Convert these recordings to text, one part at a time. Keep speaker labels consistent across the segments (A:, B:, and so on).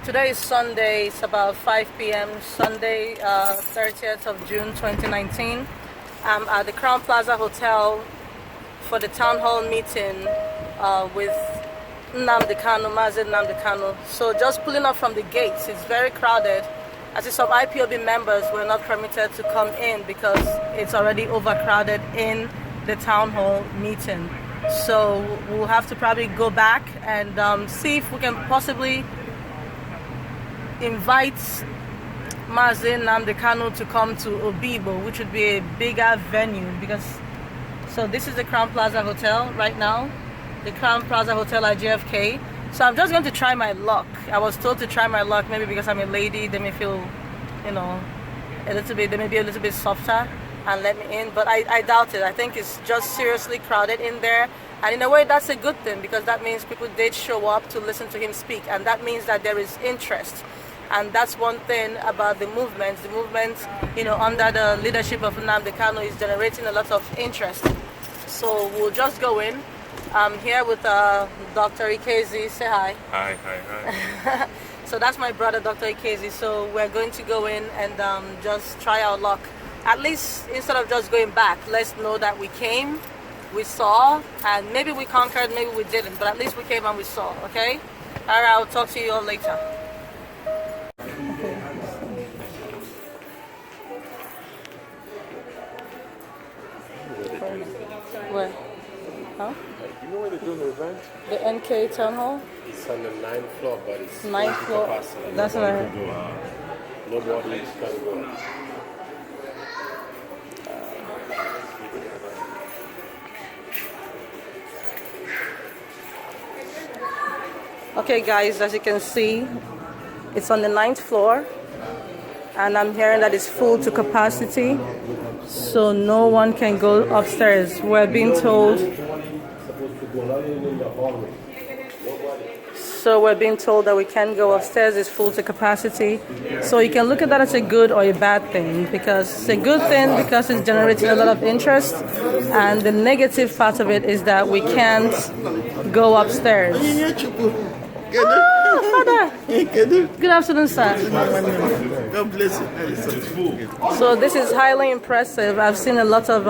A: Today is Sunday. It's about 5 p.m. Sunday, 30th of June 2019. I'm at the Crown Plaza Hotel for the town hall meeting with Nnamdi Kanu, Mazi Kanu. So just pulling up from the gates, it's very crowded. I see some IPOB members were not permitted to come in because it's already overcrowded in the town hall meeting. So we'll have to probably go back and see if we can possibly invite Mazi Kanu to come to Obibo, which would be a bigger venue. Because so this is the Crown Plaza Hotel right now, the Crown Plaza Hotel at JFK. So I'm just going to try my luck. I was told to try my luck, maybe because I'm a lady, they may feel, a little bit, they may be a little bit softer and let me in, but I doubt it. I think it's just seriously crowded in there. And in a way, that's a good thing, because that means people did show up to listen to him speak, and that means that there is interest. And that's one thing about the movement. The movement, under the leadership of Nnamdi Kanu, is generating a lot of interest. So we'll just go in. I'm here with Dr. Ikezi. Say hi.
B: Hi.
A: So that's my brother, Dr. Ikezi. So we're going to go in and just try our luck. At least, instead of just going back, let's know that we came, we saw, and maybe we conquered, maybe we didn't, but at least we came and we saw, okay? All right, I'll talk to you all later. Where? Huh?
B: You know where they're doing the event?
A: The NK Town Hall?
B: It's on the 9th floor, but it's
A: 9th floor.
B: capacity.
A: That's what I heard.
B: Nobody can go.
A: Okay guys, as you can see, it's on the 9th floor, and I'm hearing that it's full to capacity, so no one can go upstairs. We're being told that we can't go upstairs. It's full to capacity. So you can look at that as a good or a bad thing, because it's a good thing because it's generating a lot of interest, and the negative part of it is that we can't go upstairs. Father. Good afternoon, sir.
C: God bless you.
A: So this is highly impressive. I've seen a lot of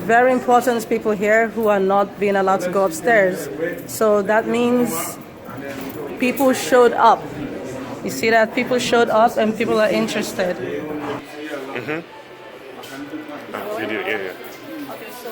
A: very important people here who are not being allowed to go upstairs. So that means people showed up. You see that? People showed up and people are interested.
B: Mm-hmm. You do, yeah.
A: Okay, so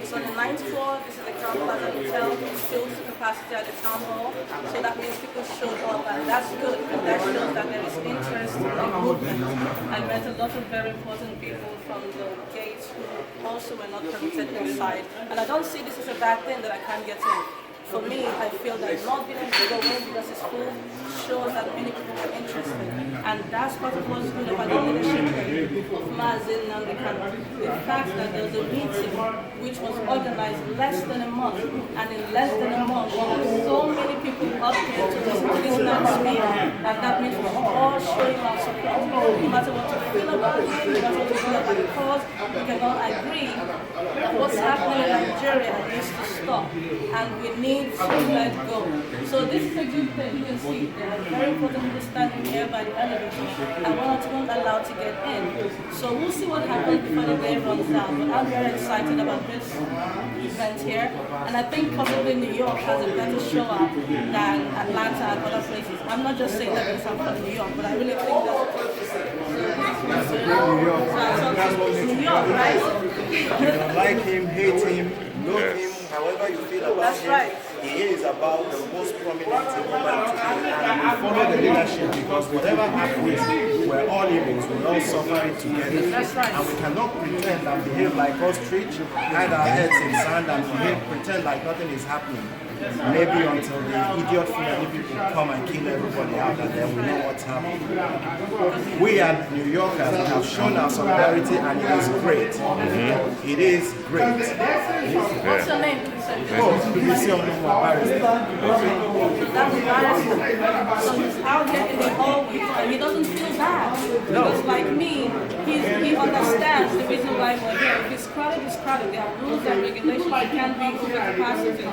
A: it's on the 9th floor. This is the Crown Plaza Hotel. It's filled to capacity at the town hall. So that means people showed up, and that's good. That shows that there is interest in the movement. I met a lot of very important people from the gates who also were not permitted inside. And I don't see this as a bad thing that I can't get in. For me, I feel that not being able to go in because it's full shows that many people are interested. And that's part of what's good about the leadership of Mazi Kanu. The fact that there was a meeting which was organized less than a month, and in less than a month, there were so many people up here to listen to this man speak, and that means we're all showing our support. No matter what you feel about it, no matter what you feel about the cause, we can all agree that what's happening in Nigeria needs to stop, and we need to let go. So this is a good thing. You can see there are very important people standing here by the elevator, and one or two weren't allowed to get in. So we'll see what happens before the day runs out. But I'm very excited about this event here, and I think possibly New York has a better show up than Atlanta and other places. I'm not just saying that because I'm from New York, but I really think that's New York, right?
C: Like him, hate him, love him, however you feel about
A: That's
C: him.
A: right.
C: He is about the most prominent woman today, and we follow the leadership because whatever happens, we're all humans, we all suffer it together.
A: That's right.
C: And we cannot pretend and behave like ostrich, hide our heads in sand and pretend like nothing is happening. Maybe until the idiot Fulani people come and kill everybody out, and then we know what's happening. We at New Yorkers have shown our solidarity, and it is great. Mm-hmm. It is great.
A: What's your name?
C: Oh, you see on the barrister.
A: That's embarrassing. So he's out here in the hallway and he doesn't feel bad. Because like me, he understands the reason why we're here. If it's crowded, it's crowded. There are rules and regulations. You can't be over capacity.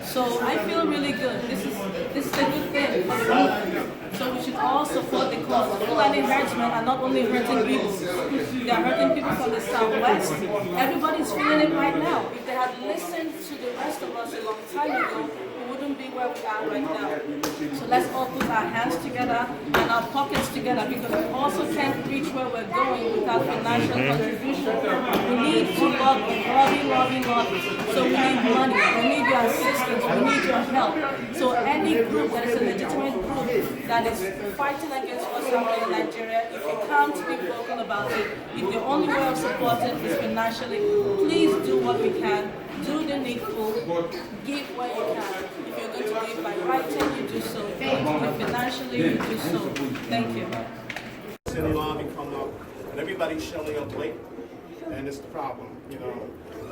A: So I feel really good. This is a good thing for the movement. So we should all support the cause. Fulani herdsmen are not only hurting people, they are hurting people from the southwest. Everybody's feeling it right now. If they had listened to the rest of us a long time ago, we wouldn't be where we are right now. So let's all put our hands together and our pockets together, because we also can't reach where we're going without financial contribution. We need to lobby. So we need money, we need your assistance, we need your help. So any group that is a legitimate group that is fighting against what's happening in Nigeria, if you can't be vocal about it, if the only way of supporting is financially, please do what we can. Do the needful, give what you can. If you're going to give by writing, you do so. If you're going to give financially, you do so. Thank you.
C: City lobby come up, and everybody's showing up late, and it's the problem, you know.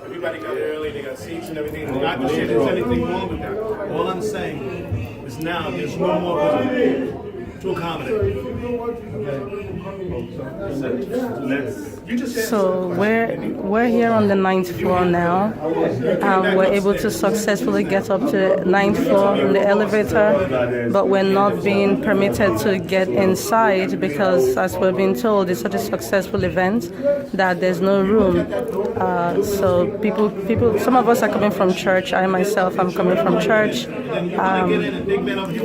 C: Everybody got early, they got seats and everything. Not to say there's anything wrong with that. All I'm saying is now there's no more room to accommodate.
A: So we're here on the 9th floor now, and we're able to successfully get up to the 9th floor in the elevator, but we're not being permitted to get inside because, as we're being told, it's such a successful event that there's no room. So people, some of us are coming from church. I myself, I'm coming from church.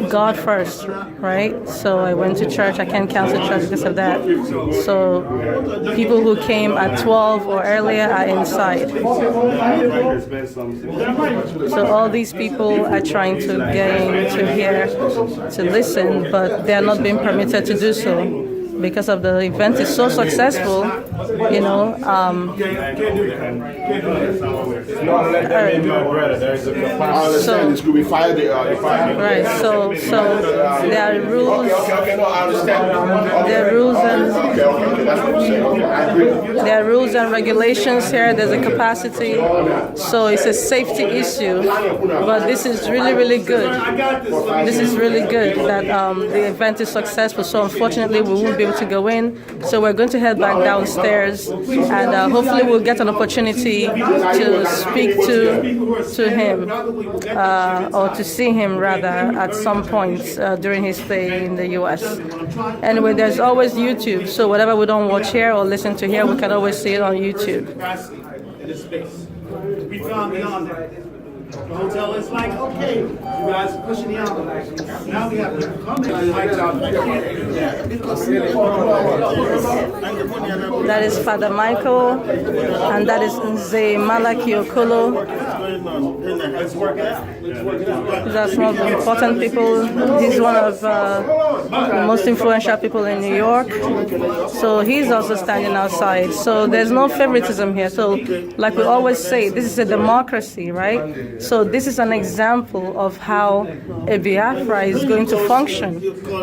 A: God first, right? So I went to church. I can't cancel church because of that. So people who came at 12 or earlier are inside. So all these people are trying to get into here to listen, but they are not being permitted to do so because of the event is so successful, you know.
D: So
A: there are rules. There are rules and regulations here. There's a capacity, so it's a safety issue. But this is really good. This is really good that the event is successful. So unfortunately, we won't be able to go in. So we're going to head back downstairs, and hopefully we'll get an opportunity to speak to him or to see him rather at some point during his stay in the U.S. Anyway, there's always YouTube, so whatever we don't watch here or listen to here, we can always see it on YouTube.
C: We found beyond that. The hotel is like, okay, you guys are pushing the envelope. Now we have people coming.
A: That is Father Michael, and that is Nze Malaki Okolo. These are some of the important people. He's one of the most influential people in New York. So he's also standing outside. So there's no favoritism here. So like we always say, this is a democracy, right? So this is an example of how a Biafra is going to function,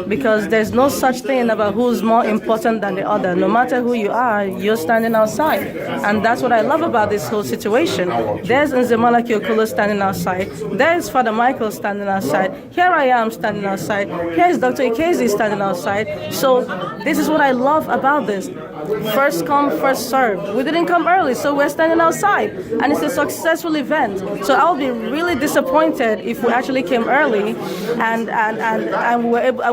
A: because there's no such thing about who's more important than the other. No matter who you are, you're standing outside. And that's what I love about this whole situation. There's Nze Malaki Okolo standing outside. There's Father Michael standing outside. Here I am standing outside. Here's Dr. Ikezi standing outside. So this is what I love about this. First come, first serve. We didn't come early, so we're standing outside. And it's a successful event. So I'll be really disappointed if we actually came early and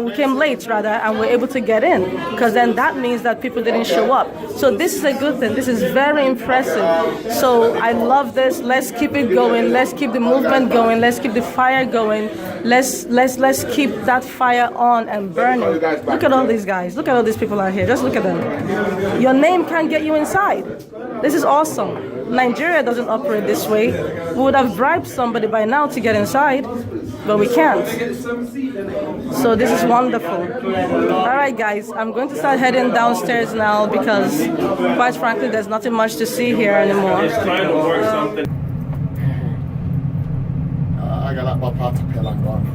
A: we came late rather, and we're able to get in, because then that means that people didn't show up. So this is a good thing. This is very impressive. So I love this. Let's keep it going. Let's keep the movement going. Let's keep the fire going. Let's keep that fire on and burning. Look at all these guys. Look at all these people out here. Just look at them. Your name can't get you inside. This is awesome. Nigeria doesn't operate this way. We would have bribed somebody by now to get inside, but we can't. So this is wonderful. All right, guys, I'm going to start heading downstairs now because, quite frankly, there's nothing much to see here anymore.
D: I got my part to pay like one.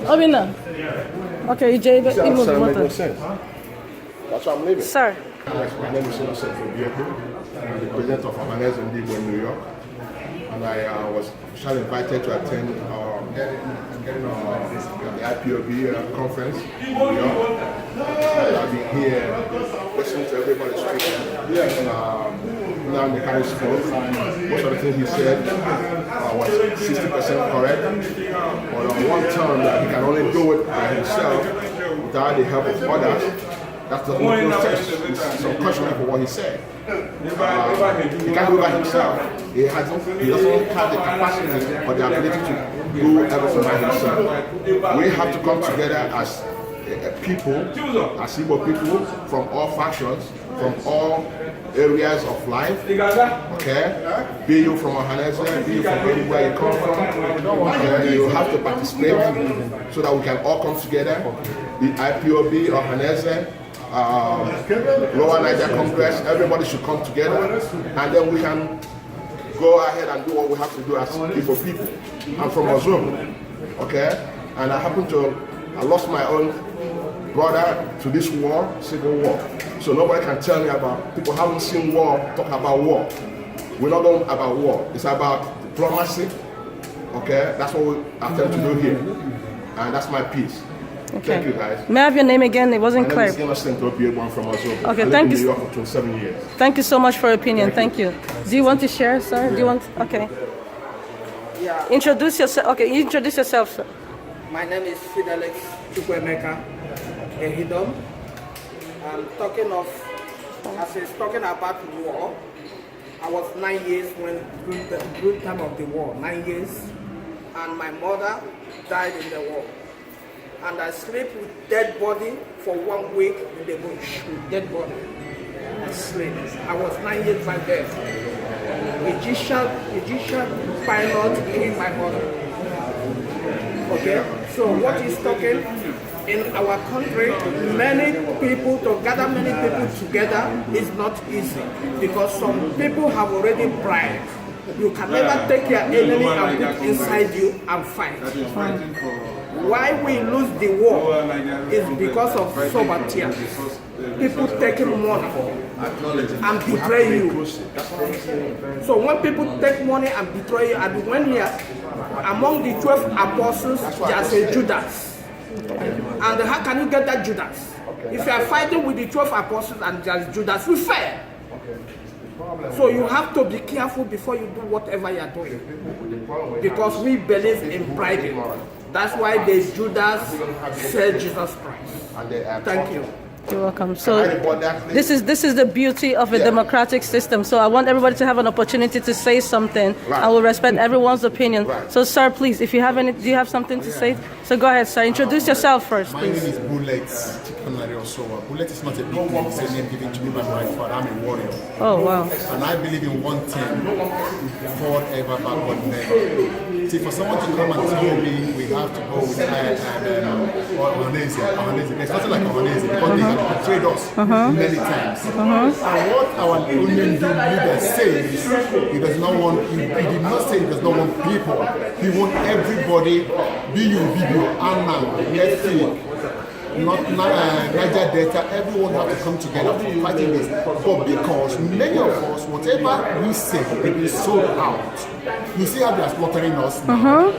A: Obina. Okay, you Jay,
D: That's why I'm leaving.
A: Sir.
D: My name is Innocent Obieko. I'm the president of Organize in New York. And I was officially invited to attend the IPOB conference in New York. I've been here listening to everybody speaking. Nnamdi Kanu spoke. Most of the things he said was 60% correct. But on one term that he can only do it by himself without the help of others, that's the whole process. It's unconscionable for what he said. He can't do it by himself. He doesn't have the capacity or the ability to do everything by himself. We have to come together as people, as Igbo people, from all factions, from all areas of life, okay? Be you from Ohanese, be you from anywhere you come from, you have to participate so that we can all come together. The IPOB, Ohanese, Lower Niger Congress, everybody should come together, and then we can go ahead and do what we have to do as Igbo people. I'm from Ozum, okay? And I lost my own brother to this war, civil war. So nobody can tell me about, people haven't seen war, talk about war. We're not going about war. It's about diplomacy, okay? That's what we attempt to do here. And that's my piece.
A: Okay.
D: Thank you, guys.
A: May I have your name again? It wasn't clear.
D: My name is Innocent Obiegwan from Ozobo.
A: Okay,
D: I
A: thank
D: lived
A: you.
D: in New York for 27 years.
A: Thank you so much for your opinion. Thank you. Do you want to share, sir? Do you want? Okay.
E: Yeah,
A: Introduce yourself. Okay, introduce yourself, sir.
E: my name is Fidelix Chukwemeka Ehidom. I'm talking about war. I was 9 years during the time of the war, 9 years, and my mother died in the war. And I sleep with dead body for 1 week in the bush with dead body. I sleep. I was 9 years right there. Egyptian pilot killing my mother. Okay, so what is talking in our country, to gather many people together is not easy because some people have already pride. You can never take your enemy and put inside you and fight. Why we lose the war is because of sovereignty. People taking money and betray you. So when people take money and betray you, and when here, among the 12 apostles, there's a Judas. And how can you get that Judas? If you are fighting with the 12 apostles and there's Judas, you fail. So you have to be careful before you do whatever you are doing. Because we believe in bribing. That's why the Judas said Jesus Christ. Thank you.
A: You're welcome. So this is the beauty of a democratic system. So I want everybody to have an opportunity to say something. I will respect everyone's opinion. So sir, please, if you have any, do you have something to say? So go ahead, sir. Introduce yourself first,
F: My
A: please.
F: name is Bullet. Bullet is not a big name. It's a name given to me by my father. I'm a warrior.
A: Oh wow.
F: And I believe in one thing: forever, backward, never. See, for someone to come and tell me we have to go with Ohanese, there's nothing like Ohanese because they have betrayed us many times. And what our union leader says, he does not want. He did not say he does not want people. He wants everybody, BU, Anna, Netflix, not Niger Delta, everyone have to come together for fighting this. But because many of us, whatever we say, it is sold out. You see how they are slaughtering us now,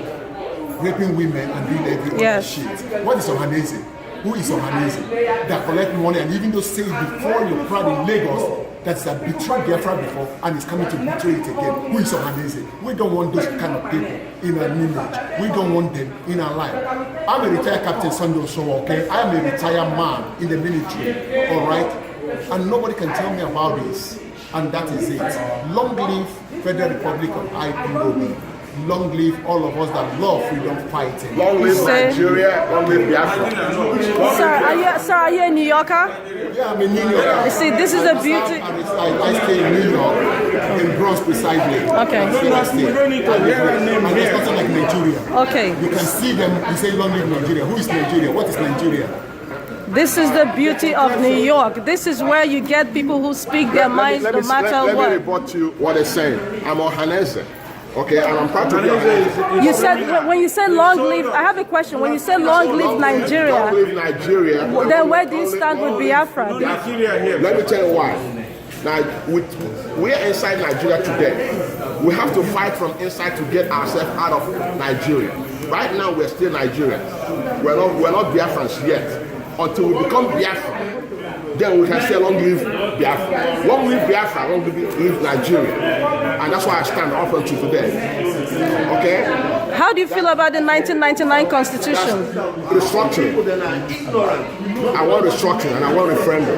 F: raping women and doing every other shit. What is Ohanese? Who is Ohanese? They collect money and even though say before you crowd in Lagos, that's a betrayed Biafra before and is coming to betray it again. Who is Ohanese? We don't want those kind of people in our lineage. We don't want them in our life. I'm a retired Captain Sunday Osowo, okay? I am a retired man in the military, all right? And nobody can tell me about this. And that is it. Long live Federal Republic of IPOB. Long live all of us that love freedom fighting.
D: Long live Nigeria, long live Biafra.
A: Sir, are you a New Yorker?
F: Yeah, I'm a New Yorker.
A: You see, this is the beauty.
F: I stay in New York, in Bronx precisely.
A: Okay.
F: And there's nothing like Nigeria.
A: Okay.
F: You can see them, you say long live Nigeria. Who is Nigeria? What is Nigeria?
A: This is the beauty of New York. This is where you get people who speak their minds no matter
D: what. Let me
A: what.
D: report to you what they're saying. I'm Ohanese. Okay, and I'm proud to be Ohanese.
A: You said, when you say long live, I have a question. When you say long live Nigeria,
D: Long live Nigeria.
A: then where do you stand with Biafra?
D: Let me tell you why. Now, we are inside Nigeria today. We have to fight from inside to get ourselves out of Nigeria. Right now, we're still Nigerians. We're not Biafrans yet. Until we become Biafra, then we can say long live Biafra. Long live Biafra, long live Nigeria. And that's why I stand up until today. Okay?
A: How do you feel about the 1999 Constitution?
D: Restructuring. I want restructuring and I want referendum.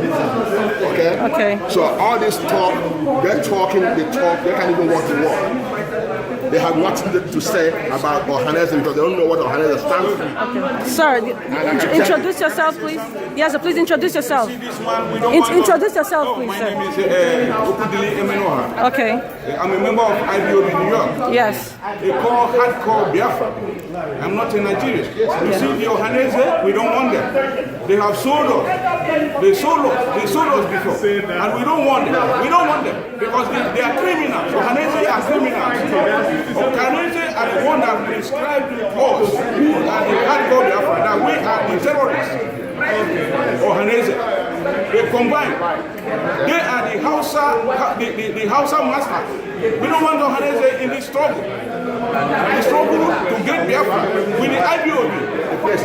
D: Okay?
A: Okay.
D: So all this talk, they're talking, they can't even walk the walk. They have nothing to say about Ohanese because they don't know what Ohanese stands for.
A: Okay. Sir, introduce yourself, please. Yes, please introduce yourself. Introduce yourself, please, sir.
G: My name is Okudili Emenoha.
A: Okay.
G: I'm a member of IBOB New York.
A: Yes.
G: They call hardcore Biafra. I'm not in Nigeria. You see, the Ohanese, we don't want them. They have sold us. They sold us before. And we don't want them. We don't want them because they are criminals. Ohanese are criminals. Ohanese are the one that prescribed us who are the hardcore Biafra, that we are the terrorists. Ohanese. They combine. They are the Hausa masters. We don't want Ohanese in this struggle. The struggle to get Biafra with the IBOB.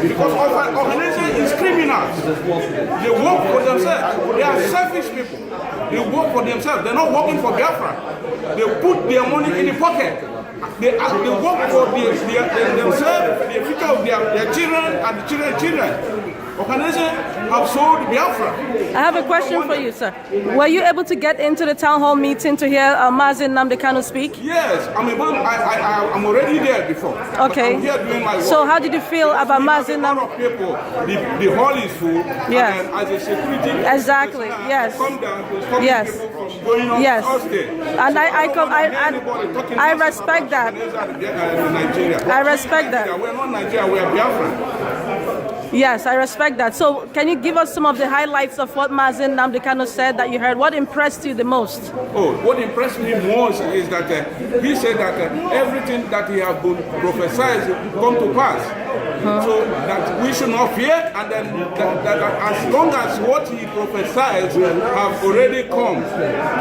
G: Because Ohanese is criminals. They work for themselves. They are selfish people. They work for themselves. They're not working for Biafra. They put their money in the pocket. They work for themselves, the future of their children and the children's children. Ohanese have sold Biafra.
A: I have a question for you, sir. Were you able to get into the town hall meeting to hear Mazi Nnamdi Kanu speak?
G: Yes, I'm already there before.
A: Okay.
G: I'm here doing my work.
A: So how did you feel about Mazi Nnamdi?
G: People, the hall is full.
A: Yes.
G: And as a security,
A: Exactly. Yes.
G: come down to stop
A: Yes.
G: people from going on
A: Yes.
G: Thursday.
A: And I respect that. I respect that.
G: We're not Nigeria, we are Biafra.
A: Yes, I respect that. So can you give us some of the highlights of what Mazi Nnamdi Kanu said that you heard? What impressed you the most?
G: Oh, what impressed me most is that he said that everything that he has been prophesied come to pass. So that we should not fear, and then that as long as what he prophesied have already come,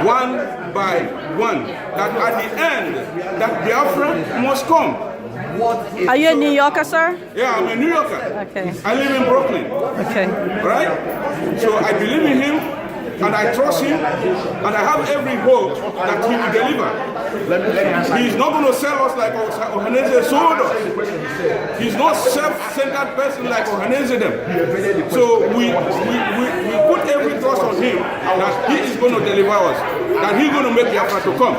G: one by one, that at the end, that Biafra must come.
A: Are you a New Yorker, sir?
G: Yeah, I'm a New Yorker.
A: Okay.
G: I live in Brooklyn.
A: Okay.
G: Right? So I believe in him, and I trust him, and I have every hope that he will deliver. He's not going to sell us like Ohanese sold us. He's not self-centered person like Ohanese them. So we put every trust on him that he is going to deliver us, that he's going to make Biafra to come.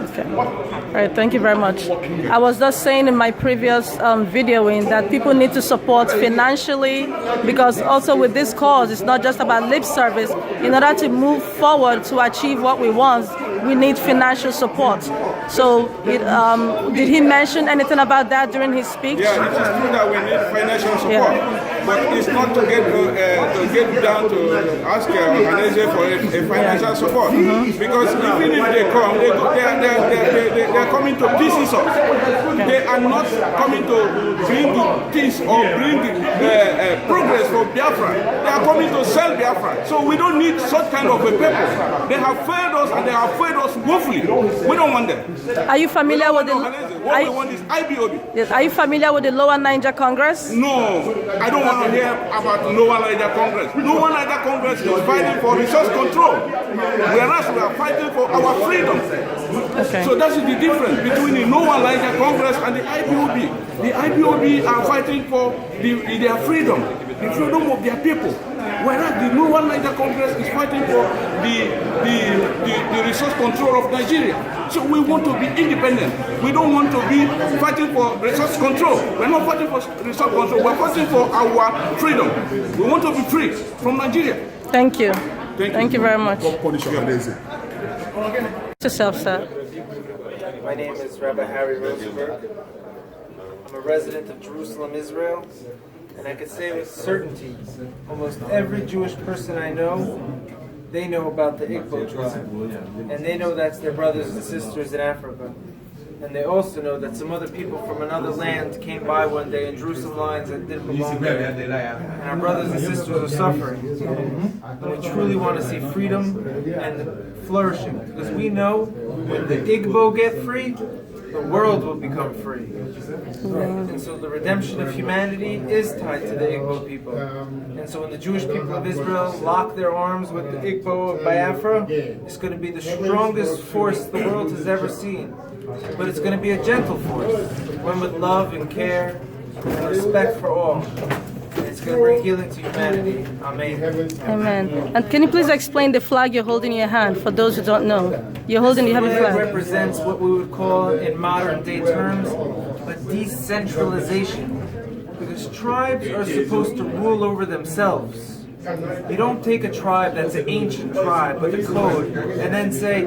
A: Okay. All right, thank you very much. I was just saying in my previous videoing that people need to support financially, because also with this cause, it's not just about lip service. In order to move forward to achieve what we want, we need financial support. So did he mention anything about that during his speech?
G: Yeah, it is true that we need financial support, but it's not to get down to ask Ohanese for a financial support, because even if they come, they are coming to pieces us. They are not coming to bring peace or bring progress for Biafra. They are coming to sell Biafra. So we don't need such kind of a people. They have failed us, and they have failed us woefully. We don't want them.
A: Are you familiar with the?
G: What we want is IBOB.
A: Yes. Are you familiar with the Lower Niger Congress?
G: No, I don't want to hear about Lower Niger Congress. Lower Niger Congress is fighting for resource control, whereas we are fighting for our freedom.
A: Okay.
G: So that's the difference between the Lower Niger Congress and the IBOB. The IBOB are fighting for their freedom, the freedom of their people, whereas the Lower Niger Congress is fighting for the resource control of Nigeria. So we want to be independent. We don't want to be fighting for resource control. We're not fighting for resource control. We're fighting for our freedom. We want to be free from Nigeria.
A: Thank you. Thank you very much. Yourself, sir.
H: My name is Rabbi Harry Rosenberg. I'm a resident of Jerusalem, Israel, and I can say with certainty, almost every Jewish person I know, they know about the Igbo tribe, and they know that's their brothers and sisters in Africa. And they also know that some other people from another land came by one day in Jerusalem lines that didn't belong there. And our brothers and sisters are suffering. And we truly want to see freedom and flourishing. Because we know when the Igbo get free, the world will become free. And so the redemption of humanity is tied to the Igbo people. And so when the Jewish people of Israel lock their arms with the Igbo of Biafra, it's going to be the strongest force the world has ever seen. But it's going to be a gentle force, one with love and care and respect for all. It's going to bring healing to humanity. Amen.
A: Amen. And can you please explain the flag you're holding in your hand for those who don't know? You have a
H: flag
A: flag.
H: represents what we would call in modern day terms a decentralization. Because tribes are supposed to rule over themselves. You don't take a tribe that's an ancient tribe with a code and then say,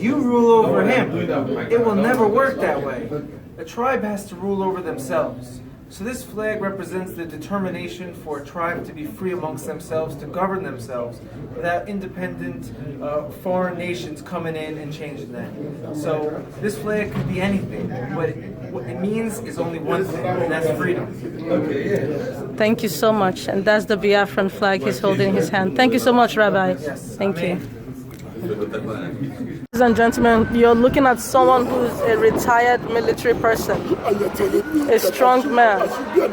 H: you rule over him. It will never work that way. A tribe has to rule over themselves. So this flag represents the determination for a tribe to be free amongst themselves, to govern themselves, without independent foreign nations coming in and changing that. So this flag could be anything, but what it means is only one thing, and that's freedom.
A: Thank you so much. And that's the Biafran flag he's holding in his hand. Thank you so much, Rabbi.
H: Yes.
A: Thank you. Ladies and gentlemen, you're looking at someone who's a retired military person, a strong man.
F: You're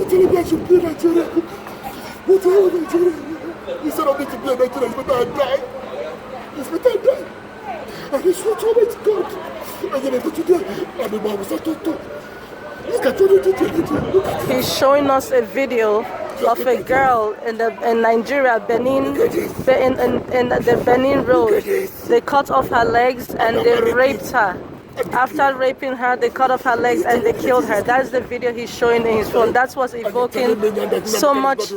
F: telling me I should play Nigeria. What the hell is Nigeria? Instead of me to play Nigeria, it's better I die. It's better I die. And it's so much God. And then I go to die. And the man was like, look at what you
A: He's showing us a video of a girl in Nigeria, Benin, in the Benin Road. They cut off her legs and they raped her. After raping her, they cut off her legs and they killed her. That's the video he's showing in his phone. That's what's evoking so much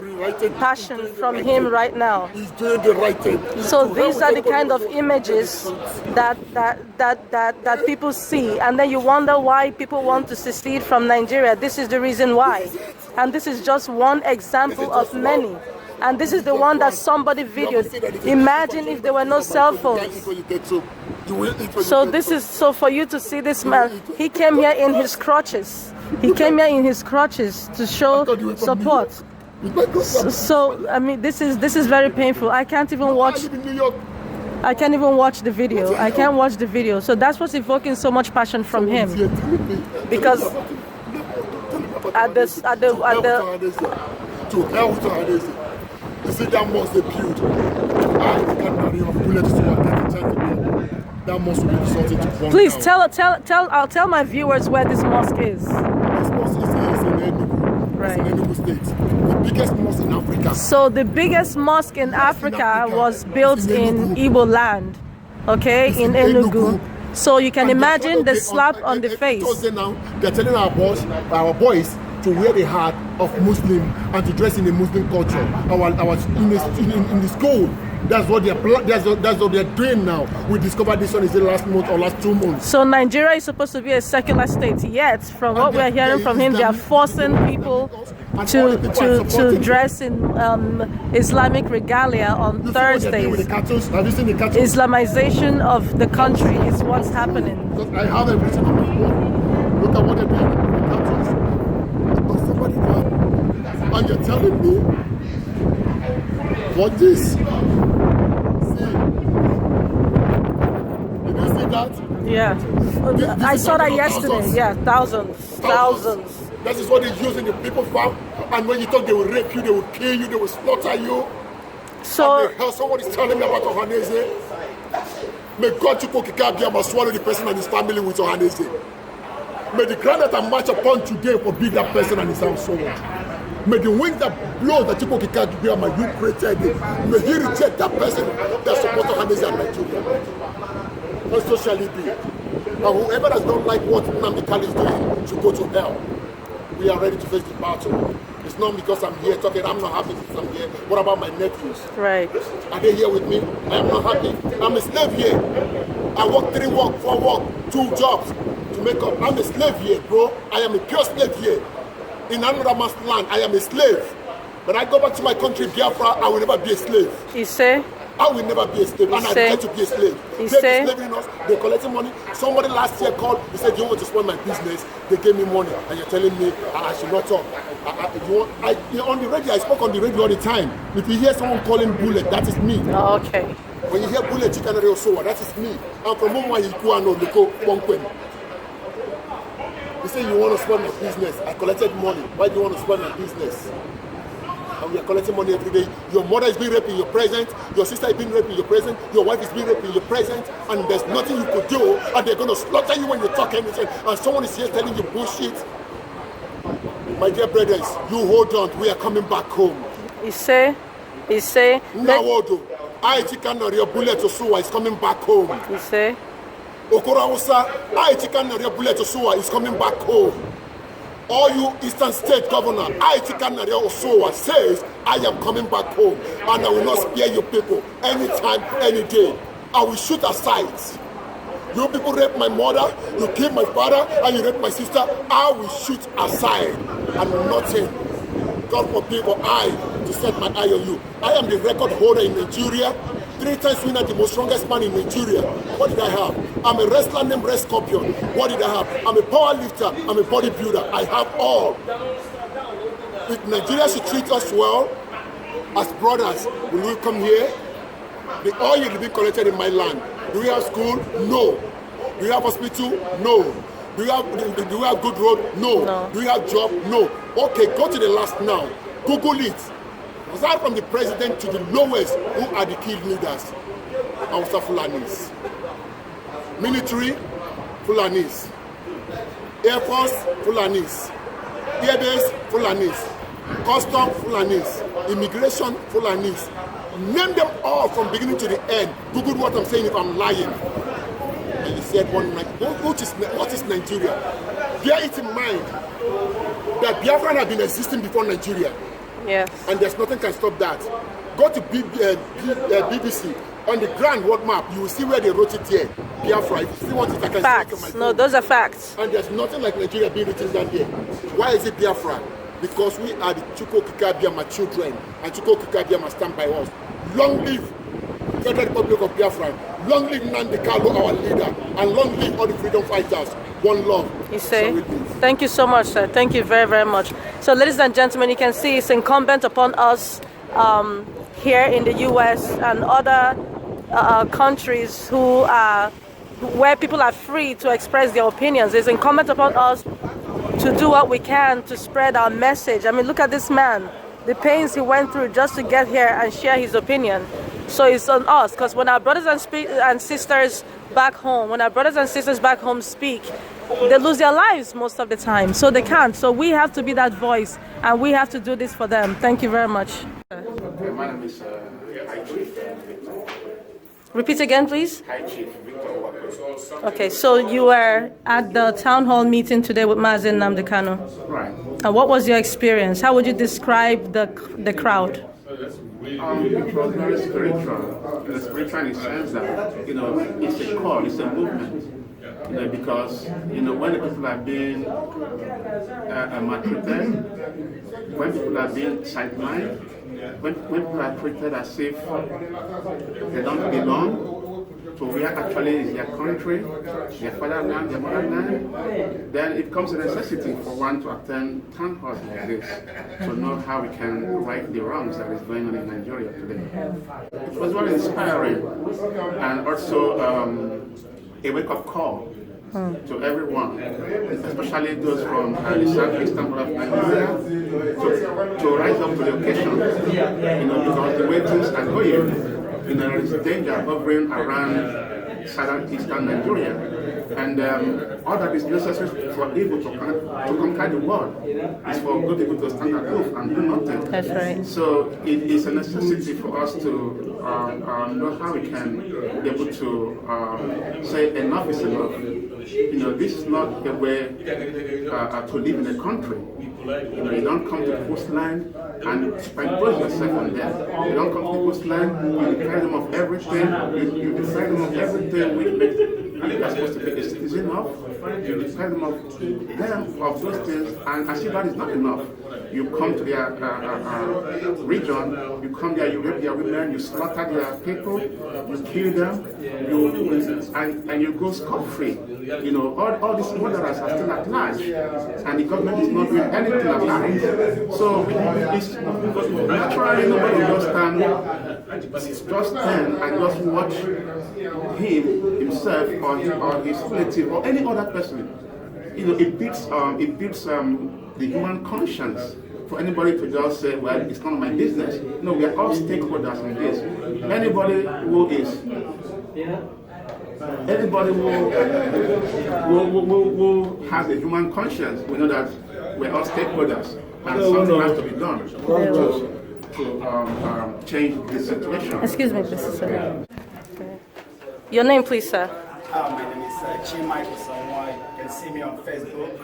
A: passion from him right now.
F: He's doing the right thing.
A: So these are the kind of images that people see, and then you wonder why people want to secede from Nigeria. This is the reason why, and this is just one example of many. And this is the one that somebody videoed. Imagine if there were no cell phones. So this is for you to see this man. He came here in his crutches. He came here in his crutches to show support. So I mean, this is very painful. I can't even watch the video. I can't watch the video. So that's what's evoking so much passion from him. Because at the
F: to hell with Hanese. You see that mosque they build. I can't carry enough bullets to that mosque will be something to burn.
A: Please
F: down.
A: I'll tell my viewers where this mosque is.
F: This mosque is in Enugu.
A: Right.
F: It's in Enugu State. The biggest mosque in Africa.
A: So the biggest mosque in Africa was built in Igbo land, okay, in Enugu. So you can imagine the slap on the face.
F: Now they're telling our boys to wear the hat of Muslim and to dress in a Muslim culture. In the school, that's what they're doing now. We discovered this one is the last month or last 2 months.
A: So Nigeria is supposed to be a secular state, yet from what we're hearing from him, they are forcing people to dress in Islamic regalia on Thursdays. Islamization of the country is what's happening.
F: I have everything on my phone. Look at what they're doing with the cartoons. Somebody come and you're telling me what this? See? Did you see that?
A: Yeah. I saw that yesterday.
F: Thousands.
A: Yeah, thousands.
F: That is what they use in the people farm. And when you talk, they will rape you, they will kill you, they will slaughter you.
A: So
F: somebody's telling me about Ohanese. May God Chukwokika swallow the person and his family with Ohanese. May the ground that I march upon today forbid that person and his household. May the wind that blows that Chukwokika you created it. May he reject that person that supports Ohanese and Nigeria. And so shall it be. And whoever does not like what Nnamdi Kanu is doing should go to hell. We are ready to face the battle. It's not because I'm here talking, I'm not happy because I'm here. What about my nephews?
A: right.
F: Are they here with me? I am not happy. I'm a slave here. I work 3 work, 4 work, 2 jobs to make up. I'm a slave here, bro. I am a pure slave here. In another man's land, I am a slave. When I go back to my country, Biafra, I will never be a slave.
A: You say?
F: I will never be a slave, and I get to be a slave. They're enslaving us, they're collecting money. Somebody last year called, he said, you want to spoil my business? They gave me money, and you're telling me I should not talk. On the radio, I spoke on the radio all the time. If you hear someone calling bullet, that is me.
A: Oh, okay.
F: When you hear bullet, you cannot also. That is me. I'm from Mumwa Yikuano, Loko, Bonkwen. You say you want to spoil my business. I collected money. Why do you want to spoil my business? And we are collecting money every day. Your mother is being raped in your present. Your sister is being raped in your present. Your wife is being raped in your present. And there's nothing you could do. And they're going to slaughter you when you talk anything. And someone is here telling you bullshit. My dear brothers, you hold on. We are coming back home.
A: He say.
F: Now, I chicken your bullet to Suwa is coming back home.
A: He say.
F: Okorawusa, I chicken your bullet to Suwa is coming back home. All you Eastern State Governor, I chicken your Osuwa says, I am coming back home. And I will not spare you people anytime, any day. I will shoot aside. You people rape my mother, you kill my father, and you rape my sister. I will shoot aside. And nothing. God forbid for I to set my eye on you. I am the record holder in Nigeria. 3 times winner, the most strongest man in Nigeria. What did I have? I'm a wrestler named Red Scorpion. What did I have? I'm a power lifter. I'm a bodybuilder. I have all. If Nigeria should treat us well, as brothers, will we come here? The oil will be collected in my land. Do we have school? No. Do we have hospital? No. Do we have good road? No. Do we have job? No. Okay, go to the last now. Google it. Aside from the president to the lowest, who are the key leaders? Hausa Fulanis. Military, Fulanis. Air Force, Fulanis. Airbase, Fulanis. Custom, Fulanis. Immigration, Fulanis. Name them all from beginning to the end. Google what I'm saying if I'm lying. And he said what is Nigeria? Bear it in mind that Biafra had been existing before Nigeria.
A: Yes.
F: And there's nothing can stop that. Go to BBC. On the grand world map, you will see where they wrote it here. Biafra. If you see what it, I can
A: facts. No, those are facts.
F: And there's nothing like Nigeria being written down here. Why is it Biafra? Because we are the Chuko Kikabiama children. And Chuko Kikabiama stand by us. Long live Federal Republic of Biafra. Long live Nnamdi Kanu, our leader. And long live all the freedom fighters. One love.
A: You say? Thank you so much, sir. Thank you very, very much. So, ladies and gentlemen, you can see it's incumbent upon us here in the U.S. and other countries where people are free to express their opinions. It's incumbent upon us to do what we can to spread our message. I mean, look at this man, the pains he went through just to get here and share his opinion. So it's on us, because when our brothers and sisters back home, speak, they lose their lives most of the time, so they can't. So we have to be that voice, and we have to do this for them. Thank you very much.
G: My name is High Chief Victor.
A: Repeat again, please.
G: High Chief Victor.
A: Okay, so you were at the town hall meeting today with Mazi Nnamdi Kanu.
G: Right.
A: And what was your experience? How would you describe the crowd?
G: It was very spiritual. Spiritual in the sense that, it's a call, it's a movement. Because, when the people are being maltreated, when people are being sidelined, when people are treated as if they don't belong to where actually is their country, their fatherland, their motherland, then it becomes a necessity for one to attend town halls like this to know how we can right the wrongs that is going on in Nigeria today. It was very inspiring and also a wake-up call to everyone, especially those from the southeastern part of Nigeria, to rise up to the occasion, because the way things are going, there is danger hovering around southeastern Nigeria. And all that is necessary for evil to conquer the world is for good people to stand aloof and do nothing.
A: That's right.
G: So it is a necessity for us to know how we can be able to say enough is enough. This is not the way to live in a country. You don't come to the coastline and impose yourself on them. You don't come to the coastline, you deprive them of everything, you deprive them of everything which makes they're supposed to be a citizen of. You deprive them of those things, and as if that is not enough. You come to their region, you come there, you rape their women, you slaughter their people, you kill them, and you go scot-free. All these murderers are still at large, and the government is not doing anything about it. So it's naturally nobody will stand just then I just watch him, himself, or his relative, or any other person. It beats the human conscience for anybody to just say, well, it's none of my business. No, we are all stakeholders in this. Anybody who has a human conscience, we know that we're all stakeholders, and something has to be done to change this situation.
A: Excuse me, please, sir. Your name, please, sir.
I: My name is Chimaiko Samoa. You can see me on Facebook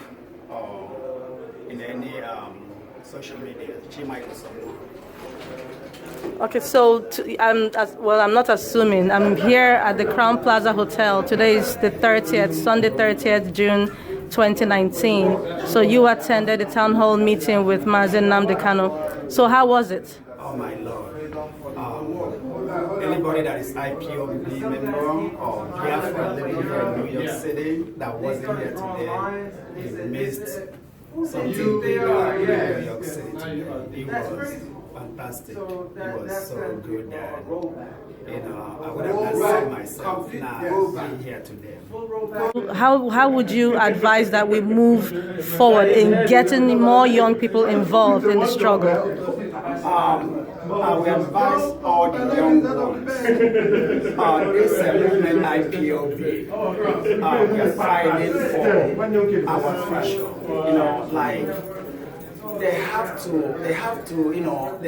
I: or in any social media. Chimaiko Samoa.
A: Okay, so I'm not assuming. I'm here at the Crown Plaza Hotel. Today is the 30th, Sunday 30th June 2019. So you attended the town hall meeting with Mazi Nnamdi Kanu. So how was it?
I: Oh my Lord. Anybody that is IPOB member or Biafra living here in New York City that wasn't here today, he missed something big in New York City today. It was fantastic. It was so good that I would have not seen myself now being here today.
A: How would you advise that we move forward in getting more young people involved in the struggle?
I: I will advise all the young ones. This movement IPOB, we are fighting for our future. They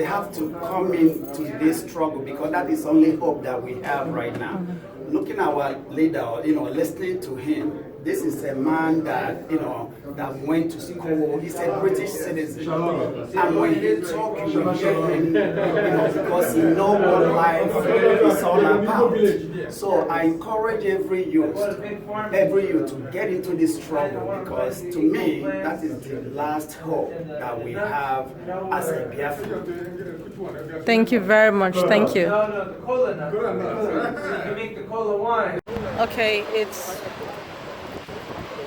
I: have to come into this struggle because that is only hope that we have right now. Looking at our leader, listening to him, this is a man that, that went to school. He's a British citizen. And when he talks, you hear him, because he knows what life is all about. So I encourage every youth to get into this struggle, because to me, that is the last hope that we have as a Biafran.
A: Thank you very much. Thank you.
H: No, the cola nut. You make the cola wine.
A: Okay,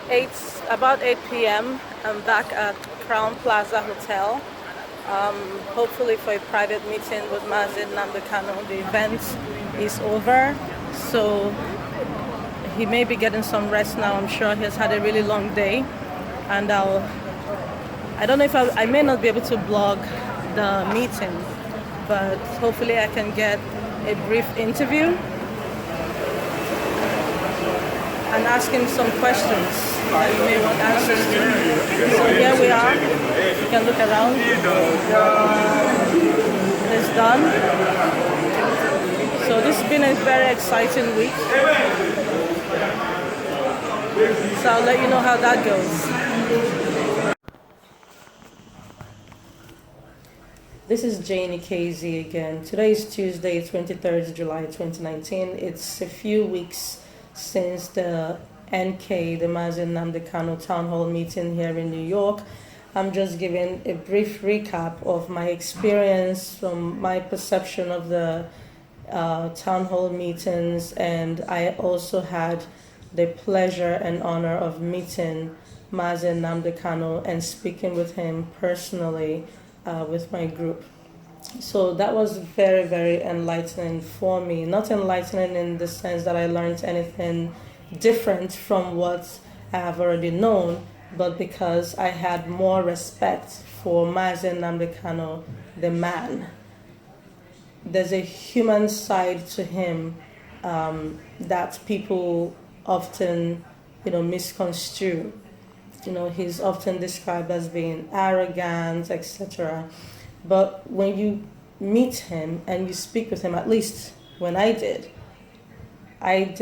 A: it's about 8 p.m. I'm back at Crown Plaza Hotel, hopefully for a private meeting with Mazi Nnamdi Kanu. The event is over, so he may be getting some rest now. I'm sure he's had a really long day, and I don't know if I may not be able to blog the meeting, but hopefully I can get a brief interview and ask him some questions that you may want answers to. So here we are. You can look around. It's done. So this has been a very exciting week. So I'll let you know how that goes. This is Janie KZ again. Today is Tuesday, 23rd July 2019. It's a few weeks since the NK, the Mazi Nnamdi Kanu town hall meeting here in New York. I'm just giving a brief recap of my experience from my perception of the town hall meetings, and I also had the pleasure and honor of meeting Mazi Nnamdi Kanu and speaking with him personally with my group. So that was very, very enlightening for me. Not enlightening in the sense that I learned anything different from what I have already known, but because I had more respect for Mazi Nnamdi Kanu, the man. There's a human side to him that people often, misconstrue. He's often described as being arrogant, etc. But when you meet him and you speak with him, at least when I did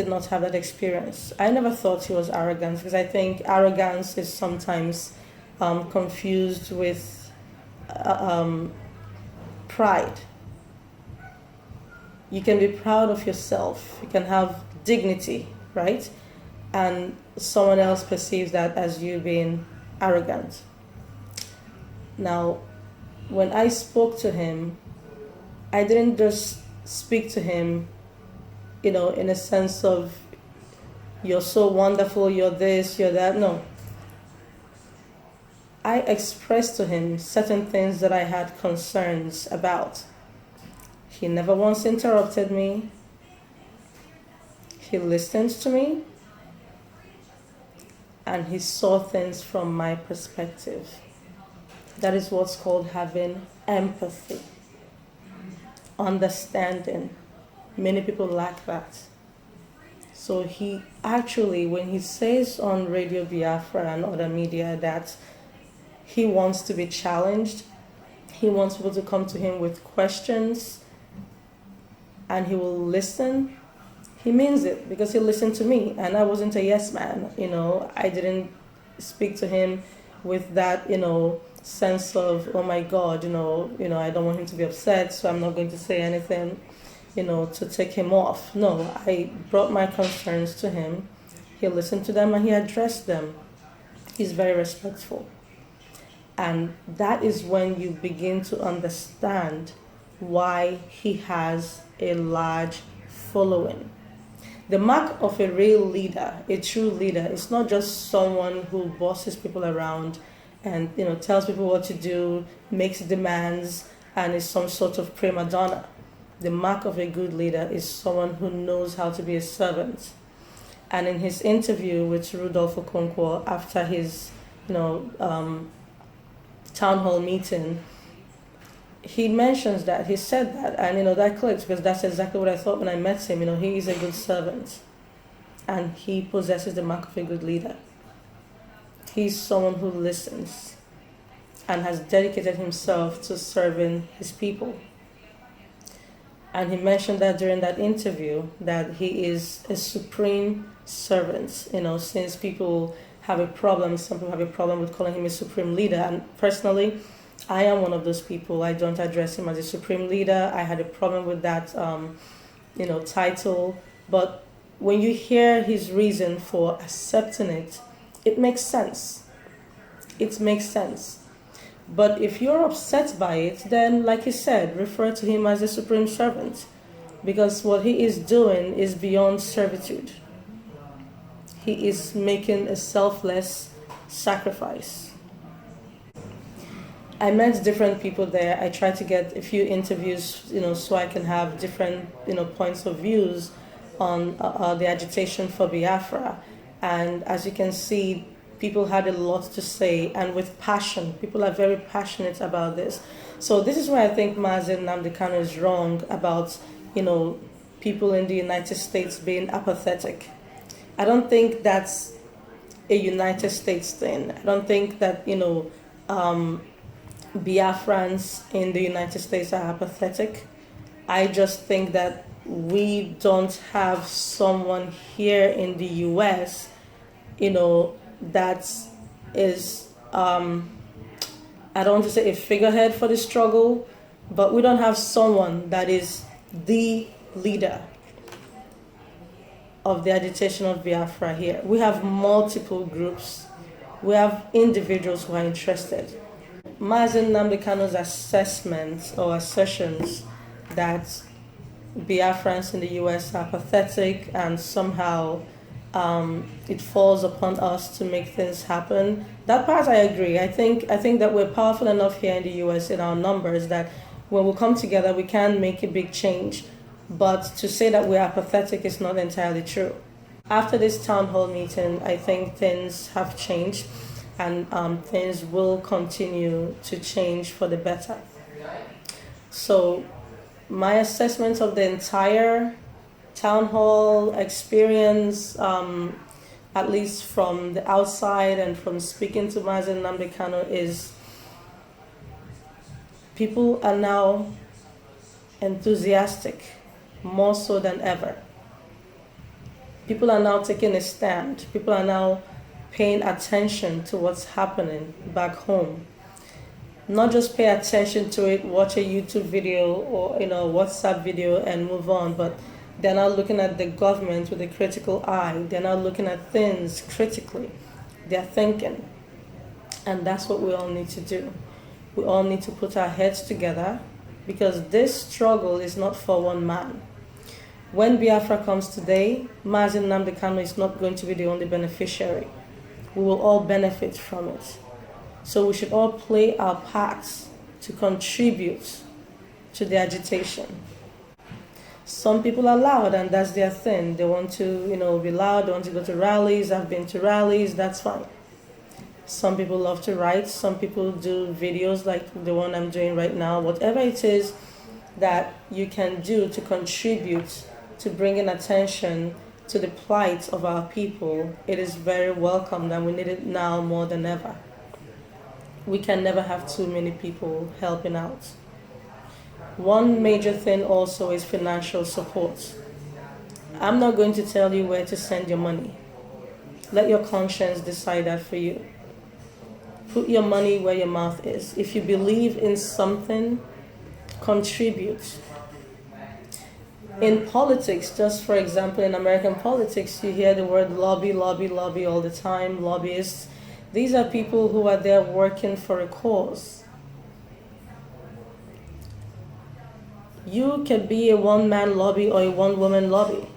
A: not have that experience. I never thought he was arrogant, because I think arrogance is sometimes confused with pride. You can be proud of yourself. You can have dignity, right? And someone else perceives that as you being arrogant. Now, when I spoke to him, I didn't just speak to him, in a sense of, you're so wonderful, you're this, you're that. No. I expressed to him certain things that I had concerns about. He never once interrupted me. He listened to me, and he saw things from my perspective. That is what's called having empathy, understanding. Many people lack that. So he actually, when he says on Radio Biafra and other media that he wants to be challenged, he wants people to come to him with questions, and he will listen, he means it, because he listened to me, and I wasn't a yes man. I didn't speak to him with that, sense of, oh my God, I don't want him to be upset, so I'm not going to say anything, to take him off. No, I brought my concerns to him. He listened to them and he addressed them. He's very respectful. And that is when you begin to understand why he has a large following. The mark of a real leader, a true leader, is not just someone who bosses people around and tells people what to do, makes demands, and is some sort of prima donna. The mark of a good leader is someone who knows how to be a servant. And in his interview with Rudolph Okonkwo after his town hall meeting, he mentions that, he said that, and that clicks, because that's exactly what I thought when I met him. He is a good servant, and he possesses the mark of a good leader. He's someone who listens and has dedicated himself to serving his people. And he mentioned that during that interview, that he is a supreme servant. Since people have a problem, some people have a problem with calling him a supreme leader. And personally, I am one of those people. I don't address him as a supreme leader. I had a problem with that, title. But when you hear his reason for accepting it, it makes sense. It makes sense. But if you're upset by it, then, like he said, refer to him as a supreme servant, because what he is doing is beyond servitude. He is making a selfless sacrifice. I met different people there. I tried to get a few interviews, so I can have different, points of views on the agitation for Biafra. And as you can see, people had a lot to say, and with passion. People are very passionate about this. So this is why I think Mazi Nnamdi Kanu is wrong about, people in the United States being apathetic. I don't think that's a United States thing. I don't think that, Biafrans in the United States are apathetic. I just think that we don't have someone here in the US, that is, I don't want to say a figurehead for the struggle, but we don't have someone that is the leader of the agitation of Biafra here. We have multiple groups. We have individuals who are interested. Mazi Nnamdi Kanu's assessments or assertions that Biafrans in the US are pathetic and somehow it falls upon us to make things happen. That part I agree. I think that we're powerful enough here in the US in our numbers that when we come together we can make a big change. But to say that we are pathetic is not entirely true. After this town hall meeting, I think things have changed, and things will continue to change for the better. So my assessment of the entire town hall experience, at least from the outside and from speaking to Mazi Nnamdi Kanu, is people are now enthusiastic, more so than ever. People are now taking a stand. People are now paying attention to what's happening back home. Not just pay attention to it, watch a YouTube video or WhatsApp video and move on, but they're now looking at the government with a critical eye. They're now looking at things critically. They're thinking. And that's what we all need to do. We all need to put our heads together, because this struggle is not for one man. When Biafra comes today, Mazi Nnamdi Kanu is not going to be the only beneficiary. We will all benefit from it. So we should all play our parts to contribute to the agitation. Some people are loud and that's their thing. They want to, be loud, they want to go to rallies. I've been to rallies, that's fine. Some people love to write. Some people do videos like the one I'm doing right now. Whatever it is that you can do to contribute to bringing attention to the plight of our people, it is very welcome, and we need it now more than ever. We can never have too many people helping out. One major thing also is financial support. I'm not going to tell you where to send your money. Let your conscience decide that for you. Put your money where your mouth is. If you believe in something, contribute. In politics, just for example, in American politics, you hear the word lobby, lobby, lobby all the time, lobbyists. These are people who are there working for a cause. You can be a one-man lobby or a one-woman lobby.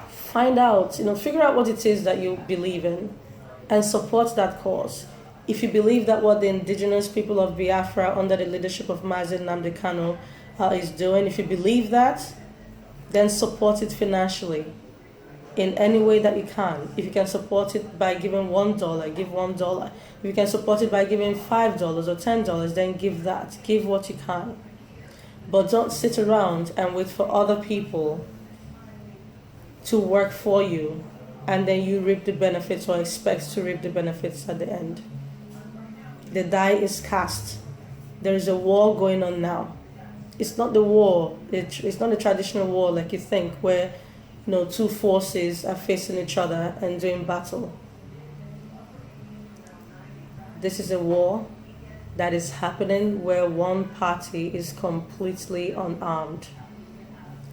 A: Find out, figure out what it is that you believe in and support that cause. If you believe that what the indigenous people of Biafra under the leadership of Mazi Nnamdi Kanu is doing, if you believe that, then support it financially in any way that you can. If you can support it by giving $1, give $1. If you can support it by giving $5 or $10, then give that. Give what you can. But don't sit around and wait for other people to work for you and then you reap the benefits or expect to reap the benefits at the end. The die is cast. There is a war going on now. It's not the war, it's not a traditional war like you think, where two forces are facing each other and doing battle. This is a war that is happening where one party is completely unarmed.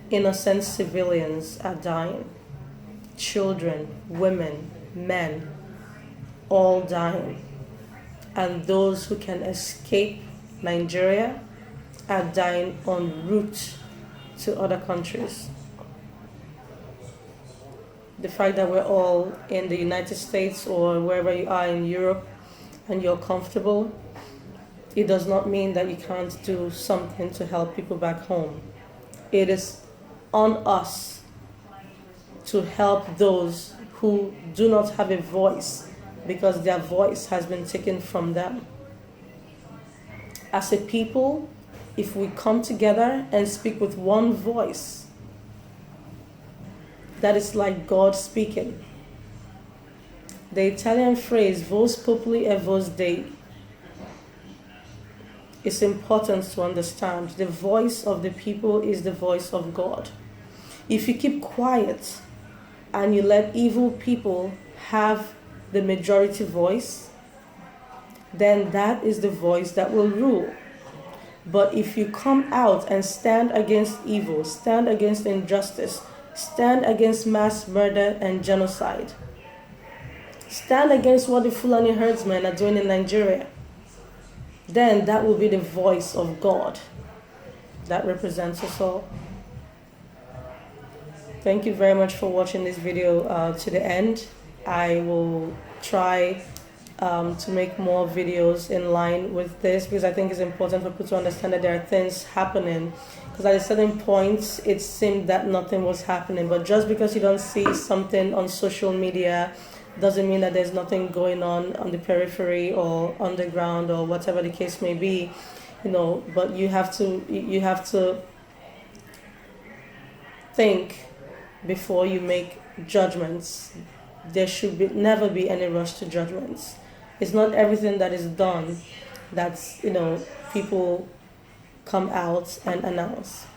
A: Innocent civilians are dying. Children, women, men, all dying. And those who can escape Nigeria are dying en route to other countries. The fact that we're all in the United States or wherever you are in Europe and you're comfortable, it does not mean that you can't do something to help people back home. It is on us to help those who do not have a voice because their voice has been taken from them. As a people, if we come together and speak with one voice, that is like God speaking. The Italian phrase, vos populi et vos Dei, is important to understand. The voice of the people is the voice of God. If you keep quiet and you let evil people have the majority voice, then that is the voice that will rule. But if you come out and stand against evil, stand against injustice, stand against mass murder and genocide, stand against what the Fulani herdsmen are doing in Nigeria, then that will be the voice of God that represents us all. Thank you very much for watching this video to the end. I will try to make more videos in line with this because I think it's important for people to understand that there are things happening. Because at a certain point, it seemed that nothing was happening. But just because you don't see something on social media doesn't mean that there's nothing going on the periphery or underground or whatever the case may be. But you have to think before you make judgments. There should never be any rush to judgments. It's not everything that is done that's, people come out and announce.